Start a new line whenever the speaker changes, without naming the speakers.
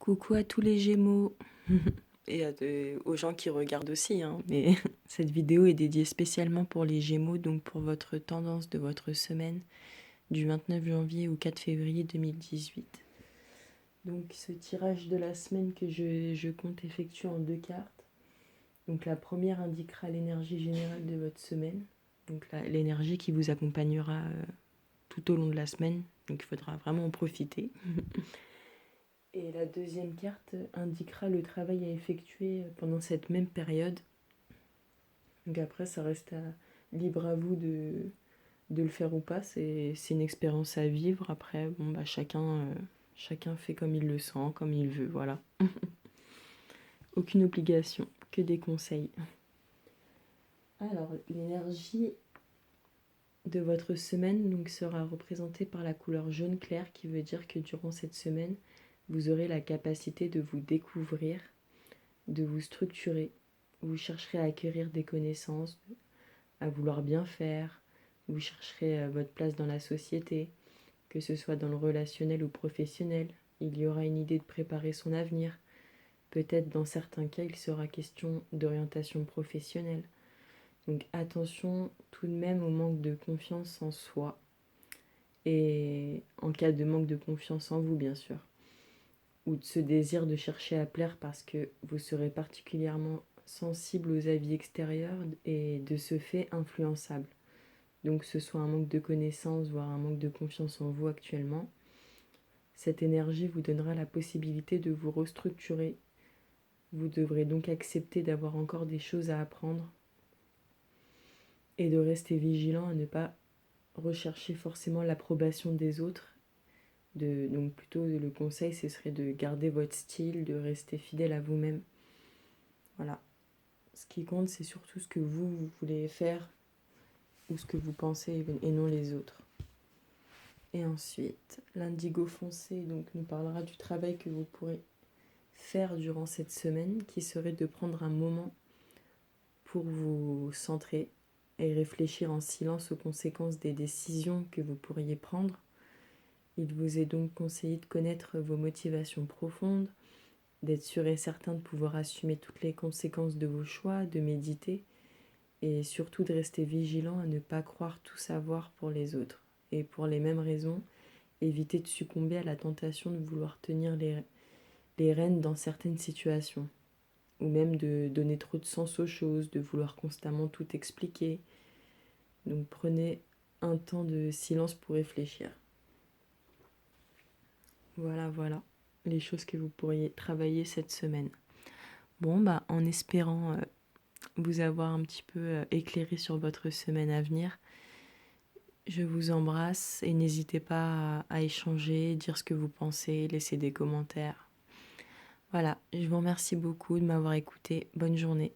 Coucou à tous les Gémeaux et aux gens qui regardent aussi, hein, mais cette vidéo est dédiée spécialement pour les Gémeaux, donc pour votre tendance de votre semaine du 29 janvier au 4 février 2018. Donc ce tirage de la semaine que je compte effectuer en 2 cartes. Donc la première indiquera l'énergie générale de votre semaine, donc l'énergie qui vous accompagnera tout au long de la semaine, donc il faudra vraiment en profiter. Et la deuxième carte indiquera le travail à effectuer pendant cette même période. Donc après, ça reste libre à vous de le faire ou pas. C'est une expérience à vivre. Après, chacun fait comme il le sent, comme il veut, voilà. Aucune obligation, que des conseils. Alors, l'énergie de votre semaine donc, sera représentée par la couleur jaune clair, qui veut dire que durant cette semaine, vous aurez la capacité de vous découvrir, de vous structurer. Vous chercherez à acquérir des connaissances, à vouloir bien faire. Vous chercherez votre place dans la société, que ce soit dans le relationnel ou professionnel. Il y aura une idée de préparer son avenir. Peut-être dans certains cas, il sera question d'orientation professionnelle. Donc attention tout de même au manque de confiance en soi. Et en cas de manque de confiance en vous, bien sûr. Ou de ce désir de chercher à plaire parce que vous serez particulièrement sensible aux avis extérieurs et de ce fait influençable. Donc que ce soit un manque de connaissances, voire un manque de confiance en vous actuellement, cette énergie vous donnera la possibilité de vous restructurer. Vous devrez donc accepter d'avoir encore des choses à apprendre et de rester vigilant à ne pas rechercher forcément l'approbation des autres. Donc plutôt le conseil, ce serait de garder votre style, de rester fidèle à vous-même. Voilà. Ce qui compte, c'est surtout ce que vous voulez faire ou ce que vous pensez et non les autres. Et ensuite, l'indigo foncé donc, nous parlera du travail que vous pourrez faire durant cette semaine, qui serait de prendre un moment pour vous centrer et réfléchir en silence aux conséquences des décisions que vous pourriez prendre. Il vous est donc conseillé de connaître vos motivations profondes, d'être sûr et certain de pouvoir assumer toutes les conséquences de vos choix, de méditer et surtout de rester vigilant à ne pas croire tout savoir pour les autres. Et pour les mêmes raisons, éviter de succomber à la tentation de vouloir tenir les rênes dans certaines situations, ou même de donner trop de sens aux choses, de vouloir constamment tout expliquer. Donc prenez un temps de silence pour réfléchir. Voilà les choses que vous pourriez travailler cette semaine. Bon, en espérant vous avoir un petit peu éclairé sur votre semaine à venir, je vous embrasse et n'hésitez pas à échanger, dire ce que vous pensez, laisser des commentaires. Voilà, je vous remercie beaucoup de m'avoir écouté. Bonne journée.